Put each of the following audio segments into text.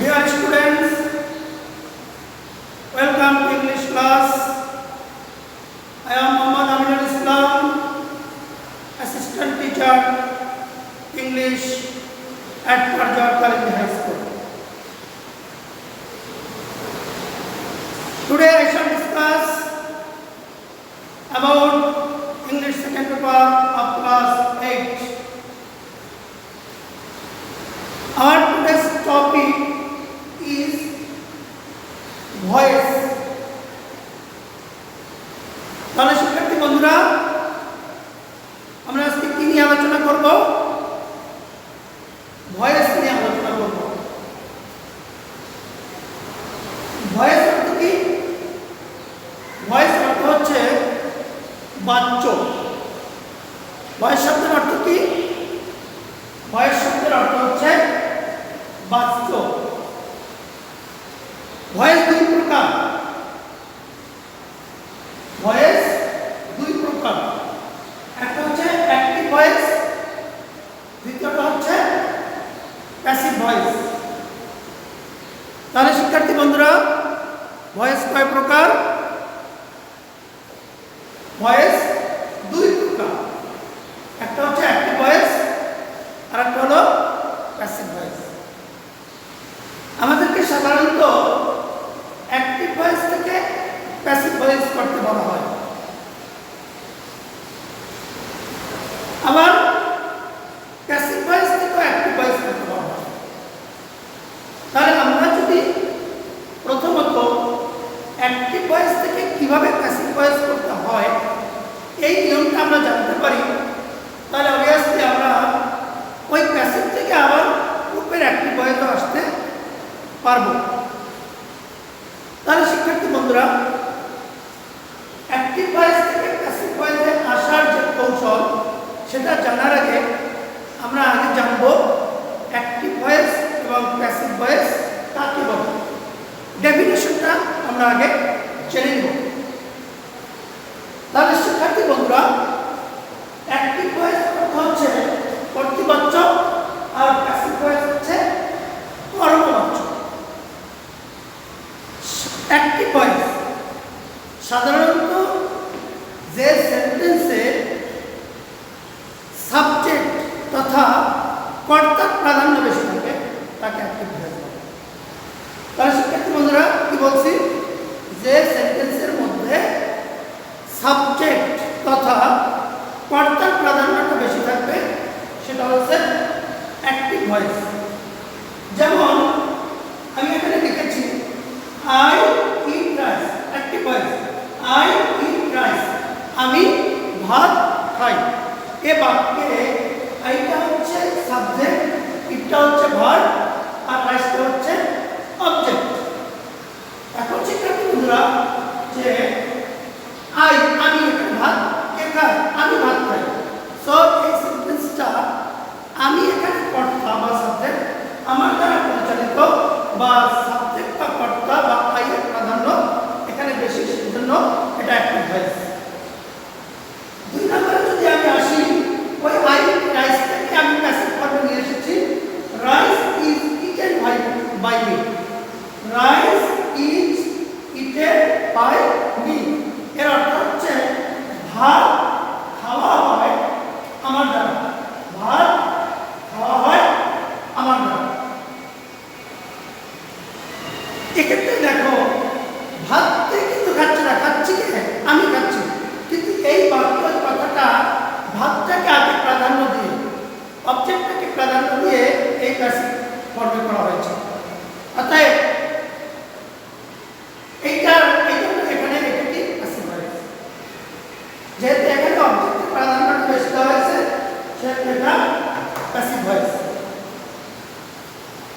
Dear students, welcome to English class. I am Muhammad Aminul Islam, Assistant Teacher, English at Parjat College High School. Today I shall discuss about English second paper of class 8. Our today's topic is voice. তাহলে শিক্ষার্থী বন্ধুরা, আমরা আজকে কি নিয়ে আলোচনা করব? Voice নিয়ে আলোচনা করব। ভয়েস অর্থ কি? ভয়েস অর্থ হচ্ছে বাচ্য। ভয়েস শব্দের অর্থ কি? ভয়েস শব্দের অর্থ হচ্ছে বাচ্য। ভয়েস দুই প্রকার। ভয়েস দুই প্রকার। একটা হচ্ছে অ্যাক্টিভ ভয়েস, দ্বিতীয়টা হচ্ছে প্যাসিভ ভয়েস। তাহলে শিক্ষার্থী বন্ধুরা, ভয়েস কয় প্রকার? ভয়েস দুই প্রকার। একটা হচ্ছে অ্যাক্টিভ ভয়েস, আর একটা হলো প্যাসিভ ভয়েস। আমাদেরকে সাধারণত অ্যাক্টিভ ভয়েস থেকে প্যাসিভ ভয়েস করতে বলা হয়। আবার প্যাসিভ ভয়েস থেকে অ্যাক্টিভ ভয়েস করতে বলা হয়। তাহলে আমরা যদি প্রথমত অ্যাক্টিভ ভয়েস থেকে কিভাবে প্যাসিভ ভয়েস করতে হয় এই নিয়মটা আমরা জানতে পারি, তাহলে অবভিয়াসলি আমরা ওই প্যাসিভ থেকে আবার পূর্বের অ্যাক্টিভ ভয়েসে আসতে পারব। তাহলে শিক্ষার্থী বন্ধুরা, অ্যাক্টিভ ভয়েস থেকে প্যাসিভ ভয়েসে আসার যে কৌশল সেটা জানার আগে আমরা আগে জানব অ্যাক্টিভ ভয়েস এবং প্যাসিভ ভয়েস কাকে বলে। ডেফিনেশনটা আমরা আগে জেনে নেব। তাহলে শিক্ষার্থী বন্ধুরা, অ্যাক্টিভ ভয়েস অর্থ হচ্ছে কর্তৃবাচ্য, আর প্যাসিভ ভয়েস হচ্ছে কর্মবাচ্য। অ্যাক্টিভ ভয়েস সাধারণত যে সেন্টেন্সে সাবজেক্ট তথা কর্তার প্রাধান্য বেশি থাকে তাকে অ্যাক্টিভ ভয়েস বলে। তাহলে শিক্ষার্থী বন্ধুরা, কি বলছি? যে সেন্টেন্সের মধ্যে সাবজেক্ট তথা কর্তার প্রাধান্যটা বেশি থাকবে সেটা হচ্ছে অ্যাক্টিভ ভয়েস। যেমন আমি এখানে লিখেছি I eat rice, active voice. I eat rice, আমি ভাত খাই। এ বাক্যে আইটা হচ্ছে সাবজেক্ট, ইটটা হচ্ছে ভার্ব, আর রাইসটা হচ্ছে অবজেক্ট। এখন শিক্ষার্থী বন্ধুরা, যে আমি এখানে ভাত কে খাই? আমি ভাত খাই। সো এই সেন্টেন্সটা আমি এখানে কর্তা বা সাবজেক্ট, আমার দ্বারা পরিচালিত, বা সাবজেক্ট বা কর্তা বা আইয়ের প্রাধান্য এখানে বেশি, সেজন্য এটা অ্যাক্টিভ ভয়েস। দুই নম্বরে যদি আমি আসি, ওই আই রাইস থেকে আমি প্যাসিভ ফর্মে নিয়ে এসেছি rice is eaten by me. Rice is eaten by me এর অর্থ হচ্ছে ভাত খাওয়া হয় আমার দ্বারা। ভাত খাওয়া হয় আমার দ্বারা। এক্ষেত্রে দেখো, ভাতকে কিন্তু খাচ্ছে না, খাচ্ছি কে? আমি খাচ্ছি। কিন্তু এই বাক্যের কথাটা ভাতটাকে আগে প্রাধান্য দিয়ে, অবজেক্টটাকে প্রাধান্য দিয়ে এই প্যাসিভ ফর্মে করা হয়েছে। অতএব এখানে এটি প্যাসিভ ভয়েস। যেহেতু এখানে অবজেক্টের প্রাধান্যটা বেশি দেওয়া হয়েছে, সেহেতু এটা প্যাসিভ ভয়েস।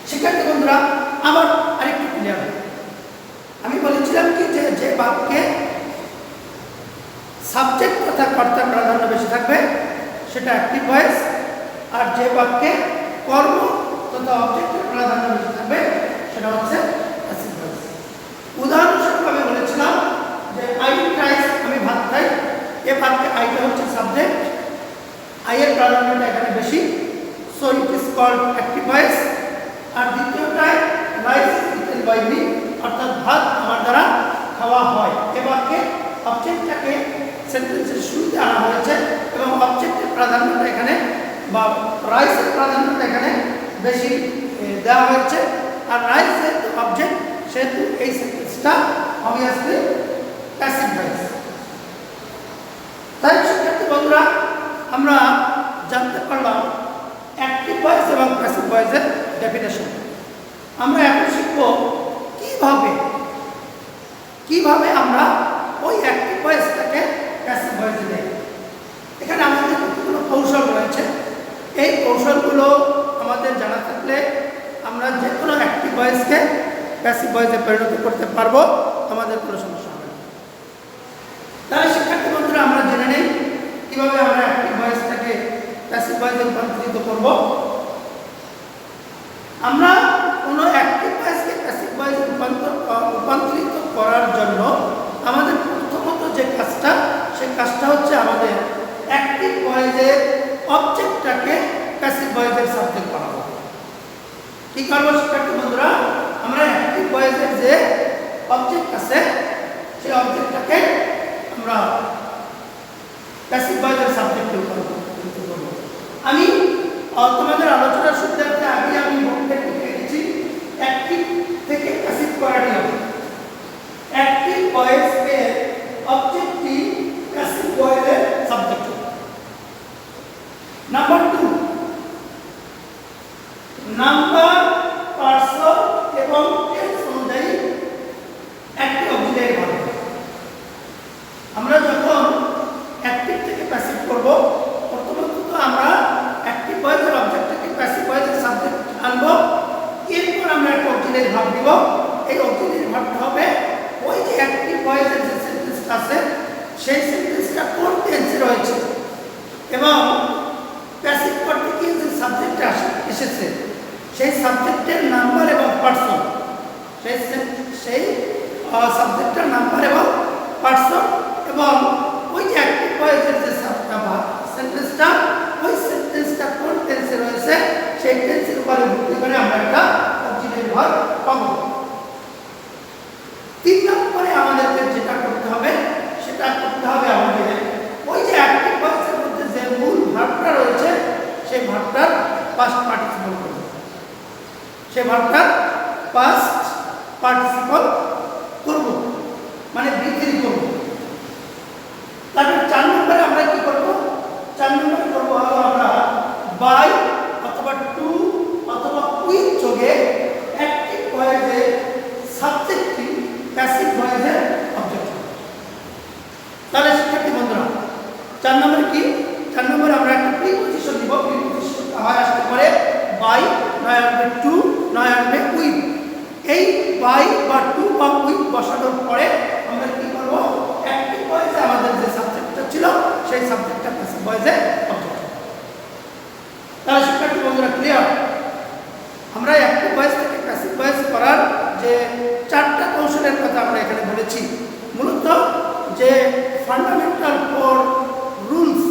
শিক্ষার্থী বন্ধুরা, আবার আরেকটু ক্লিয়ার হবে। আমি বলেছিলাম কি যে বাক্যে সাবজেক্ট তথা কর্তার প্রাধান্য বেশি থাকবে সেটা অ্যাক্টিভ ভয়েস, আর যে বাক্যে কর্ম তথা অবজেক্টের প্রাধান্য বেশি থাকবে সেটা হচ্ছে প্যাসিভ ভয়েস। উদাহরণস্বরূপ আমি বলেছিলাম যে আই ইট রাইস, আমি ভাত খাই। এ বাক্যে আইটা হচ্ছে সাবজেক্ট, আইয়ের প্রাধান্যটা এখানে বেশি, so it is called active voice. আর দ্বিতীয়টায় রাইস সেন্টেন্সের শুরুতে আনা হয়েছে এবং অবজেক্টের প্রাধান্যটা এখানে বা রাইসের প্রাধান্যটা এখানে বেশি দেওয়া হয়েছে। আর রাইস যেহেতু অবজেক্ট সেহেতু এই সেন্টেন্সটা অবভিয়াসলি প্যাসিভ ভয়েস। তাই শিক্ষার্থী বন্ধুরা আমরা জানতে পারলাম অ্যাক্টিভ ভয়েস এবং প্যাসিভ ভয়েসের ডেফিনেশন। আমরা এখন শিখব কিভাবে আমরা ওই অ্যাক্টিভ ভয়েসটাকে প্যাসিভ ভয়েসে দেই। এখানে আমাদের কতগুলো কৌশল রয়েছে। এই কৌশলগুলো আমাদের জানা থাকলে আমরা যে কোনো অ্যাক্টিভ ভয়েসকে প্যাসিভ ভয়েসে পরিণত করতে পারবো, আমাদের কোনো সমস্যা হবে না। তাহলে শিক্ষার্থী বন্ধুরা আমরা জেনে নেই কিভাবে আমরা অ্যাক্টিভ ভয়েসটাকে প্যাসিভ ভয়েসে রূপান্তরিত করব। আমরা কোনো অ্যাক্টিভ ভয়েসকে প্যাসিভ ভয়েসে রূপান্তরিত করার জন্য আমাদের প্রথমত যে কাজটা, সেই কাজটা হচ্ছে আমাদের অ্যাক্টিভ ভয়েসের অবজেক্টটাকে প্যাসিভ ভয়েসের সাবজেক্ট বানাবো। কি করবো শিক্ষার্থী বন্ধুরা? আমরা অ্যাক্টিভ ভয়েসের যে অবজেক্ট আছে সেই অবজেক্টটাকে আমরা প্যাসিভ ভয়েসের সাবজেক্টে করব। আমি তোমাদের আলোচনার সুবিধার্থে আগে আমি বক্তব্য লিখে দিচ্ছি অ্যাক্টিভ থেকে প্যাসিভ করা নিয়ম। অ্যাক্টিভ ভয়েসের অবজেক্টটি প্যাসিভ ভয়েসের সাবজেক্ট। নাম্বার 2, নাম্বার, পার্সন এবং টেন্স অনুযায়ী একটি অক্সিলারি ভার্ব। আমরা যখন অ্যাক্টিভ থেকে প্যাসিভ করব, প্রথমত আমরা অ্যাক্টিভ ভয়েসের অবজেক্টটাকে প্যাসিভ ভয়েসের সাবজেক্ট আনবো। এরপর আমরা একটা অক্সিলারি ভার্ব দিব। এই অক্সিলারি ভার্বটা হবে ওই যে অ্যাক্টিভ ভয়েসের যে সেন্টেন্সটা আছে সেই সেন্টেন্সটা কোন টেন্সে রয়েছে এবং প্যাসিভ করতে গিয়ে যে সাবজেক্টটা এসেছে সেই সাবজেক্টের নাম্বার এবং পার্সন, সেই সাবজেক্টের নাম্বার এবং পার্সন এবং ওই যে অ্যাক্টিভ ভয়েসের যে সেন্টেন্সটা, ওই সেন্টেন্সটা কোন টেন্সে রয়েছে সেই টেন্সের উপরে ভিত্তি করে আমরা একটা অক্সিলারি ভার্ব পাবো। 3 নম্বরে আমাদেরকে যেটা করতে হবে সেটা করতে হবে আমাদের ওই যে অ্যাক্টিভ ভয়েসের মধ্যে যে মূল ভার্বটা রয়েছে সেই ভার্বটার পাস্ট পার্টিসিপল করব। সেই ভার্বটার পাস্ট পার্টিসিপল করব, মানে বৃদ্ধি করব। তারপর 4 নম্বরে আমরা কি করব? 4 নম্বরে করব আমরা বাই অথবা টু অথবা উইথ যোগে অ্যাক্টিভ ভয়েসের সাবজেক্টটি প্যাসিভ ভয়েসের অবজেক্ট। তাহলে শিক্ষার্থী বন্ধুরা 4 নম্বরে কি? 4 নম্বরে আমরা একটা প্রিপজিশন দিব। প্রিপজিশন হয় আসতে পারে বাই, নয় আসবে টু, নয় আসবে উইথ। এই বাই বা টু বা উইথ বসানোর পরে আমরা কি করব? অ্যাক্টিভ ভয়েসে আমাদের যে সাবজেক্টটা ছিল সেই সাবজেক্টটা প্যাসিভ ভয়েসের অবজেক্ট। তাহলে শিক্ষার্থী বন্ধুরা ক্লিয়ার? আমরা অ্যাক্টিভ ভয়েস থেকে প্যাসিভ ভয়েস করার যে 4টা কৌশলের কথা আমরা এখানে বলেছি, মূলত যে ফান্ডামেন্টাল 4 রুলস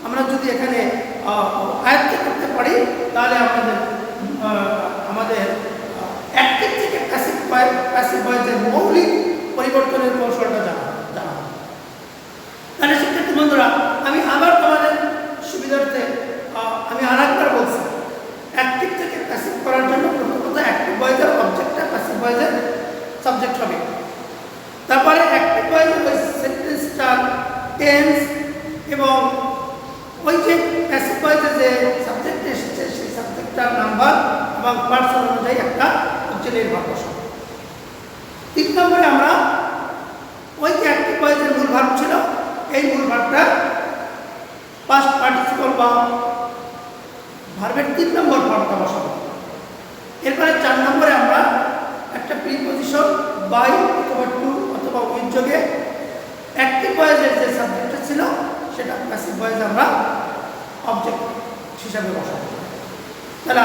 আমরা যদি এখানে আয়ত্ত করতে পারি তাহলে আমাদের অ্যাক্টিভ থেকে প্যাসিভ ভয়েসের মৌলিক পরিবর্তনের কৌশলটা জানা। তাহলে শিক্ষার্থী বন্ধুরা আমি আবার তোমাদের সুবিধার্থে আমি আরেকবার বলছি, অ্যাক্টিভ থেকে প্যাসিভ করার জন্য প্রথমত অ্যাক্টিভ ভয়েসের অবজেক্টটা প্যাসিভ ভয়েসের সাবজেক্ট হবে। তারপরে অ্যাক্টিভ ভয়েসের ওই সেন্টেন্সটার টেন্স এবং ওই যে প্যাসিভ ভয়েসের যে সাবজেক্ট এসেছে সেই সাবজেক্টটার নাম্বার এবং পার্সন অনুযায়ী একটা অক্সিলারি ভার্ব বসাবো। 3 নম্বরে আমরা ওই যে অ্যাক্টিভ ভয়েসের মূল ভার্ব ছিল এই মূল ভার্বটা পাস্ট পার্টিসিপল বা ভার্বের 3 নম্বর ভার্বটা বসাবো। এরপরে 4 নম্বরে আমরা একটা প্রিপজিশন বাই অথবা টু অথবা উইথ যোগে অ্যাক্টিভ ভয়েসের যে সাবজেক্টটা ছিল সেটা প্যাসিভ ভয়েসে আমরা অবজেক্ট হিসাবে বসাবো। তাহলে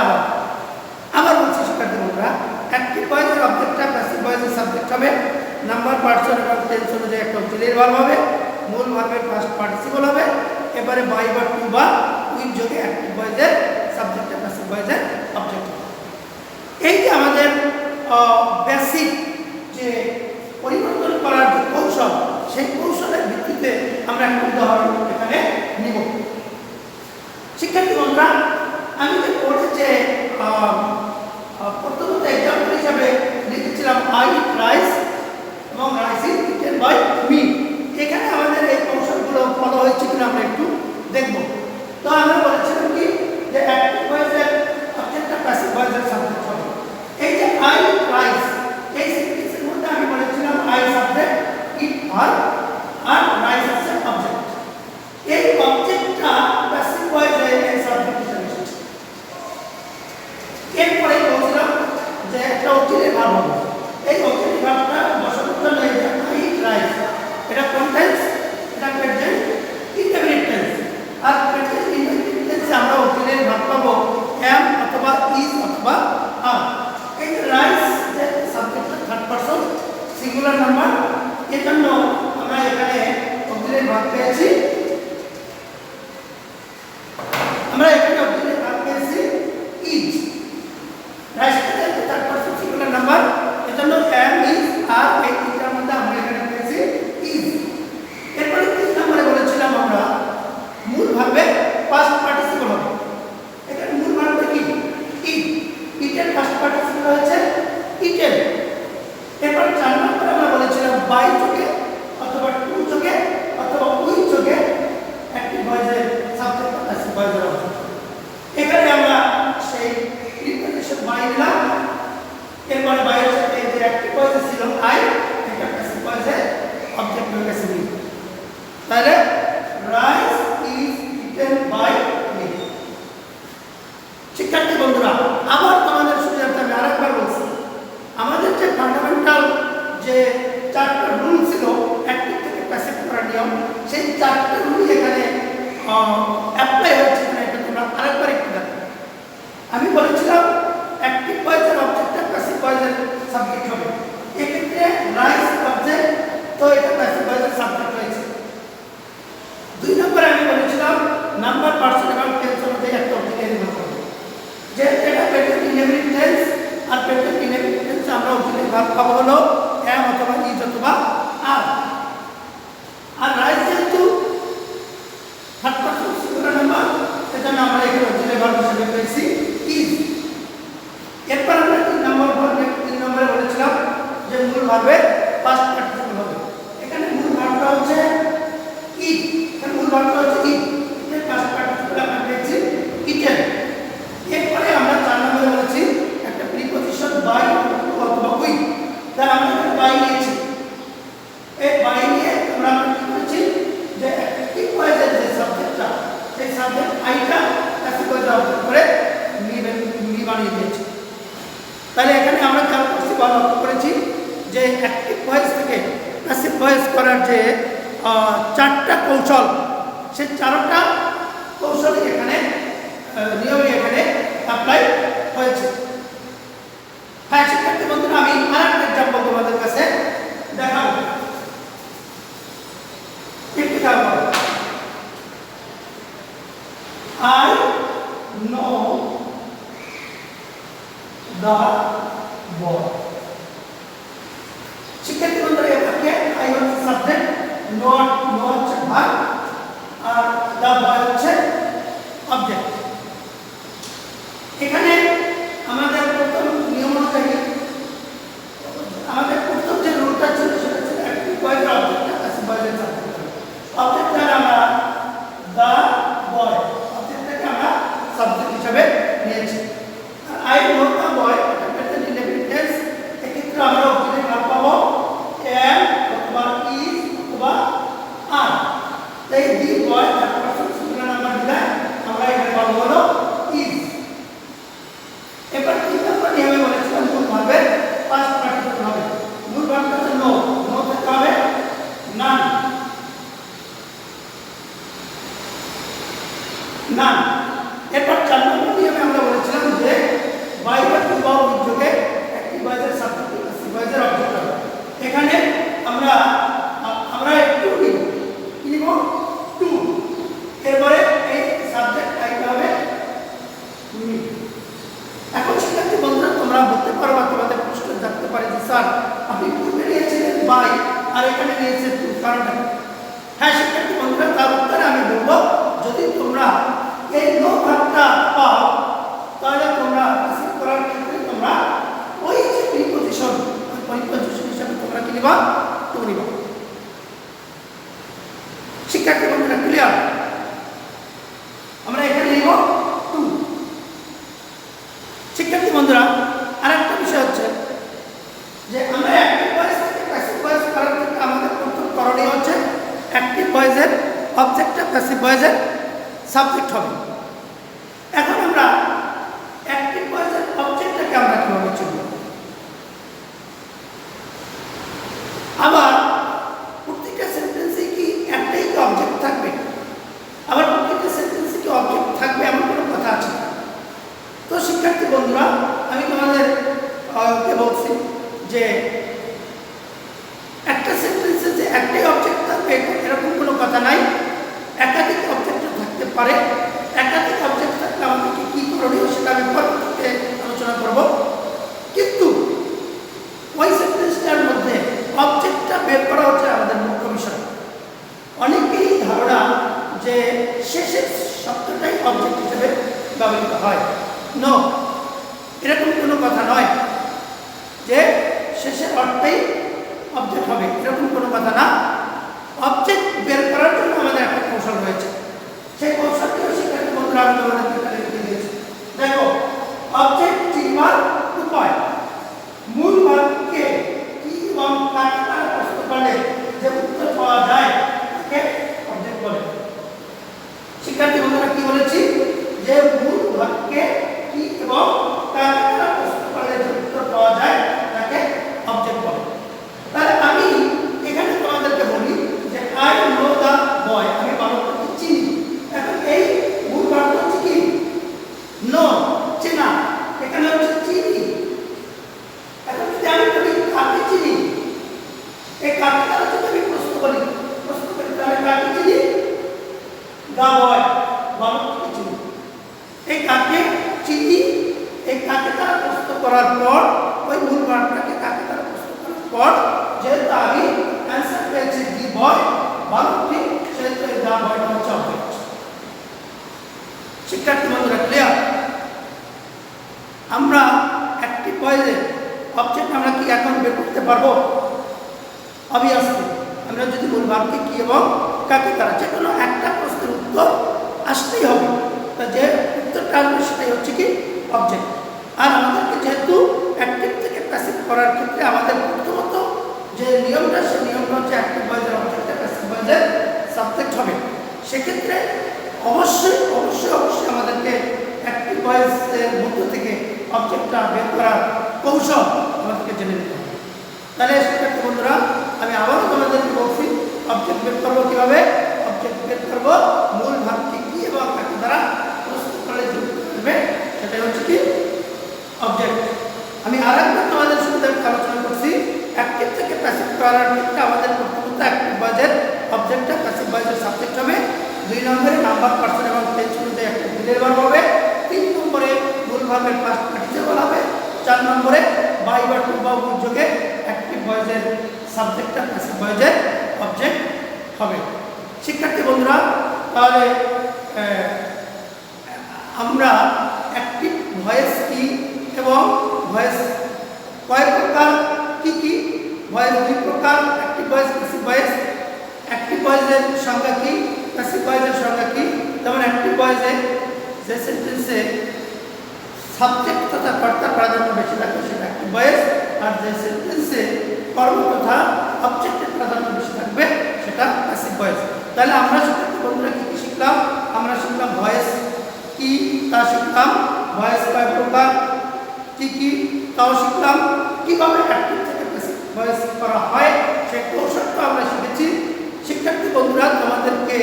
আবার বলছি শিক্ষার্থী বন্ধুরা, অ্যাক্টিভ ভয়েসের অবজেক্টটা প্যাসিভ ভয়েসের সাবজেক্ট হবে, নাম্বার, পার্সন এবং টেন্স অনুযায়ী একটা অক্সিলারি ভার্ব হবে, মূল ভার্বের পাস্ট পার্টিসিপল হবে, এবারে বাই বা টু বা উইথ যোগে অ্যাক্টিভ ভয়েসের সাবজেক্টটা প্যাসিভ ভয়েসের অবজেক্ট হবে। এই যে আমাদের বেসিক যে পরিবর্তন করার যে কৌশল সেই কৌশলের ভিত্তিতে আমরা একটা উদাহরণ এখানে নিব। শিক্ষার্থী বন্ধুরা, আমি যে পড়েছে প্রথমত এক্সাম্পল হিসাবে লিখেছিলাম আই ইট রাইস এবং rice is eaten by me. এখানে আমাদের এই কৌশলগুলো ফলো হয়েছে কিনা আমরা একটু দেখব। তো আমরা বলেছিলাম কি যে অ্যাক্টিভ ভয়েসের অবজেক্টটা প্যাসিভ ভয়েসের সাবজেক্ট হবে। এই যে আই ইট রাইস, এই সেন্টেন্সের মধ্যে আমি বলেছিলাম আই সাবজেক্ট, ইট ভার্ব আর রাইস হচ্ছে অবজেক্ট। এই অবজেক্টটা প্যাসিভ ভয়েসে এই সাবজেক্ট হিসেবে এসেছে। এরপরে বলছিলাম যে একটা অক্সিলারি ভার্ব হবে। এই অক্সিলারি ভার্বটা বসানোর জন্য এই যে আই ইট রাইস, এটা কোন টেন্স? এটা প্রেজেন্ট ইনডেফিনিট টেন্স। আর প্রেজেন্ট ইনডেফিনিট টেন্সে আমরা অক্সিলারি ভার্ব পাবো am অথবা is অথবা are। এই যে রাইস যে সাবজেক্টটা থার্ড পারসন সিঙ্গুলার নাম্বার, এজন্য আমরা এখানে অক্সিলারি ভার্ব পেয়েছি। আমরা এখানে অক্সিলারি ভার্ব পেয়েছি is। রাইসটা থার্ড পারসন সিঙ্গুলার নাম্বার, এজন্য am is are এই তিনটার মধ্যে আমরা এখানে পেয়েছি is। এরপরে 3 নম্বরে বলেছিলাম আমরা মূল ভার্বের পাস্ট পার্টিসিপল হবে। এখানে মূল ভার্বটা কি? ইট। ইটের পাস্ট পার্টিসিপল হচ্ছে ইটেন। এরপর 4 নম্বরে আমরা বলেছিলাম বাই যোগে অথবা টু যোগে অথবা উইথ যোগে অ্যাক্টিভ ভয়েসের সাবজেক্ট প্যাসিভ ভয়েসের অবজেক্ট। এখানে আমরা সেই প্রিপোজিশন বাই নিলাম। এরপরে বাইয়ের সাথে যে অ্যাক্টিভ ভয়েসে ছিল আই, এটা প্যাসিভ ভয়েসের অবজেক্ট হয়ে গেছে মি। তাহলে rice is eaten by me. শিক্ষার্থী বন্ধুরা, আবার তোমাদের সুবিধার্থে আমি আরেকবার বলছি, আমাদের যে ফান্ডামেন্টাল যে 4টা রুল ছিল অ্যাক্টিভ থেকে প্যাসিভ করার নিয়ম, সেই 4টা রুলই এখানে অ্যাপ্লাই হচ্ছে কিনা এটা তোমরা আরেকবার একটু দেখো। আমি বলেছিলাম অ্যাক্টিভ ভয়েসের অবজেক্টটা প্যাসিভ ভয়েসের সাবজেক্ট হবে। এক্ষেত্রে রাইস অবজেক্ট, তো এটা প্যাসিভ ভয়েসের সাবজেক্ট হয়েছে। 2 নম্বরে আমি বলেছিলাম নাম্বার, পার্সন এবং টেন্স অনুযায়ী একটা অক্সিলারি ভার্ব হবে। যে এটা প্রেজেন্ট ইনডেফিনিট টেন্স, আর প্রেজেন্ট ইনডেফিনিট টেন্সে আমরা অক্সিলারি ভার্ব পাবো হলো am অথবা is অথবা are। আর রাইস যেহেতু থার্ড পারসন সিঙ্গুলার নাম্বার, সেজন্য আমরা এখানে অক্সিলারি ভার্ব হিসেবে পেয়েছি is। এরপর আমরা 3 নম্বরে বলেছিলাম যে মূল ভার্বের পাস্ট পার্টিসিপল হবে। এখানে মূল ভার্বটা হচ্ছে ইট। এখানে মূল ভার্বটা হচ্ছে ইট, এর পাস্ট পার্টিসিপল আমরা পেয়েছি ইটেন। এরপরে আমরা 4 নম্বরে বলেছি একটা প্রিপোজিশন বাই অথবা উইথ। তাহলে আমরা এখানে বাই নিয়েছি। এই বাই নিয়ে আমরা কি করেছি যে অ্যাক্টিভ ভয়েসের যে সাবজেক্টটা, সেই সাবজেক্ট আইটা প্যাসিভ ভয়েসে অবজেক্ট করে মি বানিয়ে দিয়েছি। তাহলে এখানে আমরা খেয়াল করছি বা লক্ষ্য করেছি যে অ্যাক্টিভ ভয়েস থেকে প্যাসিভ ভয়েস করার যে 4টা কৌশল, সেই 4টা কৌশলই এখানে নিয়মে এখানে অ্যাপ্লাই হয়েছে। হ্যাঁ শিক্ষার্থী বন্ধুরা, আমি আরেকটা এক্সাম্পল তোমাদের কাছে দেখাবো। একটু খেয়াল করো। I know the boy। শিক্ষার্থী বন্ধুরা, এটাকে I হচ্ছে সাবজেক্ট, নো হচ্ছে ভার্ব, আর the boy হচ্ছে অবজেক্ট। এখানে আমাদের প্রথম নিয়ম অনুযায়ী আমাদের প্রথম যে রুলটা ছিল সেটা ছিল অ্যাক্টিভ ভয়েসের অবজেক্টটা প্যাসিভ ভয়েসের সাবজেক্ট। অবজেক্টটাকে আমরা দ্য বয়, অবজেক্টটাকে আমরা সাবজেক্ট হিসেবে নিয়েছি। আর আই নো দ্য বয়, এটা প্রেজেন্ট ইনডেফিনিট টেন্স। এক্ষেত্রে আমরা অক্সিলারি ভার্ব পাবো am অথবা is অথবা are। তাই the boy third person singular number দিলে আমরা এখানে পাবো হলো is। এবার 3 নম্বর নিয়মে বলেছিলাম মূল ভার্বের পাস্ট পার্টিসিপল হবে। মূল ভার্বটা হচ্ছে নো, নো থেকে হবে নান, নান। এরপর 4 নম্বর নিয়মে আমরা বলেছিলাম যে বাই বা টু বা উইথ যোগে অ্যাক্টিভ ভয়েসের সাবজেক্ট প্যাসিভ ভয়েসের অবজেক্ট হবে। এখানে আমরা একটু নিব টু। এরপরে এই সাবজেক্ট আইতে হবে মি। এখন শিক্ষার্থী বন্ধুরা, তোমরা বলতে পারো বা তোমাদের প্রশ্ন জানতে পারে যে স্যার আপনি পূর্বে নিয়েছিলেন বাই আর এখানে নিয়েছেন টু, কারণটা যদি তোমরা এই নো ভার্বটা পাও তাহলে তোমরা প্যাসিভ করার ক্ষেত্রে তোমরা ওই যে প্রিপজিশন হিসাবে তোমরা কি নিবা টু নিবা। শিক্ষার্থী বন্ধুরা ক্লিয়ার? আমরা এখানে নিব টু। শিক্ষার্থী বন্ধুরা আরেকটা বিষয় হচ্ছে যে আমরা অ্যাক্টিভ ভয়েস থেকে প্যাসিভ ভয়েস করার ক্ষেত্রে আমাদের প্রথম করণীয় হচ্ছে অ্যাক্টিভ ভয়েসের অবজেক্টটা প্যাসিভ ভয়েসের সাবজেক্ট হবে। এখন আমরা অ্যাক্টিভ ভয়েসের অবজেক্টটাকে আমরা কিভাবে চিনব? আবার প্রত্যেকটা সেন্টেন্সে কি একটাই কি অবজেক্ট থাকবে? আবার প্রত্যেকটা সেন্টেন্সে কি অবজেক্ট থাকবে এমন কোনো কথা আছে? তো শিক্ষার্থী বন্ধুরা আমি তোমাদের বলছি যে একটা সেন্টেন্সে যে একটাই অবজেক্ট থাকবে এরকম কোনো কথা নাই। একাধিক অবজেক্ট থাকতে পারে। একাধিক অবজেক্ট থাকলে আমাদেরকে কি করণীয় সেটা আমি পরবর্তীতে আলোচনা করব। কিন্তু ওই সেন্টেন্সটার মধ্যে অবজেক্টটা বের করা হচ্ছে আমাদের মুখ্য বিষয়। অনেকেরই ধারণা যে শেষের শব্দটাই অবজেক্ট হিসেবে ব্যবহৃত হয়। নো, এরকম কোনো কথা নয় যে শেষের অর্থেই অবজেক্ট হবে, এরকম কোনো কথা না। অবজেক্ট বের করার জন্য আমাদের একটা কৌশল রয়েছে। সেই কৌশলটিও শিক্ষার্থী বন্ধুরা আমি তোমাদেরকে লিখে দিয়েছি। দেখো, অবজেক্ট চিনবার উপায় মূল বাক্যে কি এবং কাকে প্রশ্ন করলে যে উত্তর পাওয়া যায় তাকে অবজেক্ট বলে। শিক্ষার্থী বন্ধুরা কি বলেছি যে মূল বাক্যে কি এবং কাকে প্রশ্ন করলে যে উত্তর পাওয়া যায় তাকে অবজেক্ট বলে। তাহলে আমি এখানে তোমাদেরকে বলি যে আই নো দ্য বয়, আমি বালকটাকে চিনি। এখন এই মূল বাক্য হচ্ছে কি? নো, চেনা। এখানে হচ্ছে চিনি। এখন যদি আমি বলি কাকে চিনি, এই কাকে দ্বারা যদি আমি প্রশ্ন করি তাহলে কাকে চিনি? দ্য বয়, বালকটাকে চিনি। এই কাকে চিনি, এই কাকে দ্বারা প্রশ্ন করার পর ওই মূল বাক্যটাকে কাকে দ্বারা প্রশ্ন করার পর যেহেতু আমি অ্যান্সার পেয়েছি দি বয়, বালকটি, সেহেতু এই দ্য বয়টা হচ্ছে অবজেক্ট। শিক্ষার্থী বন্ধুরা ক্লিয়ার? আমরা অ্যাক্টিভ ভয়েসে অবজেক্ট আমরা কি এখন বের করতে পারবো? অবভিয়াসলি আমরা যদি মূল বাক্যে কি এবং কাকে দ্বারা যে কোনো একটা প্রশ্নের উত্তর আসতেই হবে। তা যে উত্তরটা আসবে সেটাই হচ্ছে কি অবজেক্ট। আর আমাদেরকে যেহেতু অ্যাক্টিভ থেকে প্যাসিভ করার ক্ষেত্রে আমাদের প্রথমত যে নিয়মটা, সেই নিয়মটা হচ্ছে অ্যাক্টিভ ভয়েসের অবজেক্টটা প্যাসিভ ভয়েসের সাবজেক্ট হবে। সেক্ষেত্রে অবশ্যই অবশ্যই অবশ্যই আমাদেরকে অ্যাক্টিভ ভয়েসের মধ্য থেকে অবজেক্টটা বের করার কৌশল আমাদেরকে জেনে নিতে হবে। তাহলে শিক্ষার্থী বন্ধুরা আমি আবারও তোমাদেরকে বলছি অবজেক্ট বের করবো কীভাবে? অবজেক্ট বের করবো মূল ভাবকে কি এবং কাকে দ্বারা প্রস্তুত করলে যে উত্তর আসবে সেটাই হচ্ছে কি অবজেক্ট। আমি আরেকবার তোমাদের সাথে আলোচনা করছি অ্যাক্টিভ থেকে প্যাসিভ করার ক্ষেত্রে আমাদের প্রথমত অ্যাক্টিভ ভয়েসের অবজেক্টটা প্যাসিভ ভয়েসের সাবজেক্ট হবে। 2 নম্বরে নাম্বার, পার্সন এবং টেন্স অনুযায়ী একটা দিলের ভার্ব হবে। 3 নম্বরে মূল ভার্বের পাস্ট পার্টিসিপল হবে। 4 নম্বরে বাই বা টু বা যোগে অ্যাক্টিভ ভয়েসের সাবজেক্টটা প্যাসিভ ভয়েসের অবজেক্ট হবে। শিক্ষার্থী বন্ধুরা তাহলে আমরা অ্যাক্টিভ ভয়েস কি এবং ভয়েস কয় প্রকার, কি কি ভয়েস? 2 প্রকার, active voice, passive voice. Active ভয়েসের সংজ্ঞা কি, প্যাসিভ ভয়েসের সংজ্ঞা কি? যেমন অ্যাক্টিভ ভয়েসে যে সেন্টেন্সে সাবজেক্ট তথা কর্তার প্রাধান্য বেশি থাকে সেটা অ্যাক্টিভ ভয়েস, আর যে সেন্টেন্সে কর্ম তথা অবজেক্টের প্রাধান্য বেশি থাকবে সেটা প্যাসিভ ভয়েস। তাহলে আমরা শিক্ষার্থী বন্ধুরা কি কি শিখলাম? আমরা শিখলাম ভয়েস কি তা শিখলাম, ভয়েস কয় প্রকার কি কি তাও শিখলাম, কিভাবে অ্যাক্টিভ থেকে প্যাসিভ ভয়েস করা হয় সেই কৌশলটা আমরা শিখেছি। শিক্ষার্থী বন্ধুরা তোমাদেরকে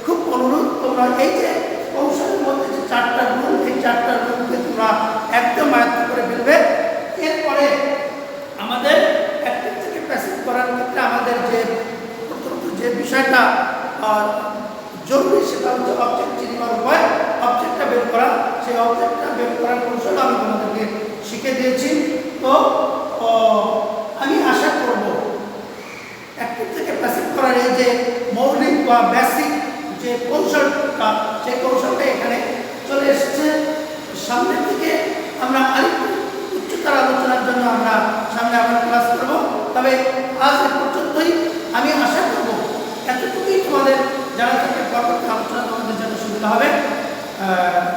খুব অনুরোধ, তোমরা এই যে কৌশলের মধ্যে যে 4টা রুল, এই 4টা রুলকে তোমরা একদম আয়ত্ত করে ফেলবে। এরপরে আমাদের অ্যাক্টিভ থেকে প্যাসিভ করার ক্ষেত্রে আমাদের যে প্রথমত যে বিষয়টা জরুরি সেটা হচ্ছে অবজেক্ট চিনবার উপায়, অবজেক্টটা বের করা। সেই অবজেক্টটা বের করার কৌশল আমি তোমাদেরকে শিখে দিয়েছি। তো আমি আশা করব অ্যাক্টিভ থেকে প্যাসিভ করার এই যে মৌলিক বা বেসিক যে কৌশলটা, সেই কৌশলটা এখানে চলে এসেছে। সামনের দিকে আমরা আরেকটু উচ্চতর আলোচনার জন্য আমরা সামনে আবার ক্লাস করব। তবে আজ এ পর্যন্তই। আমি আশা করব এতটুকুই তোমাদের জানা থাকলে পরবর্তী আলোচনা তোমাদের জন্য সুবিধা হবে।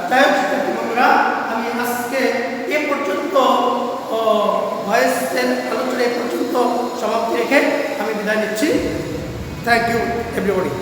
যাই হোক শিক্ষার্থী বন্ধুরা, আমি আজকে এ পর্যন্ত ভয়েসের আলোচনা এ পর্যন্ত সমাপ্তি রেখে আমি বিদায় নিচ্ছি। Thank you everybody.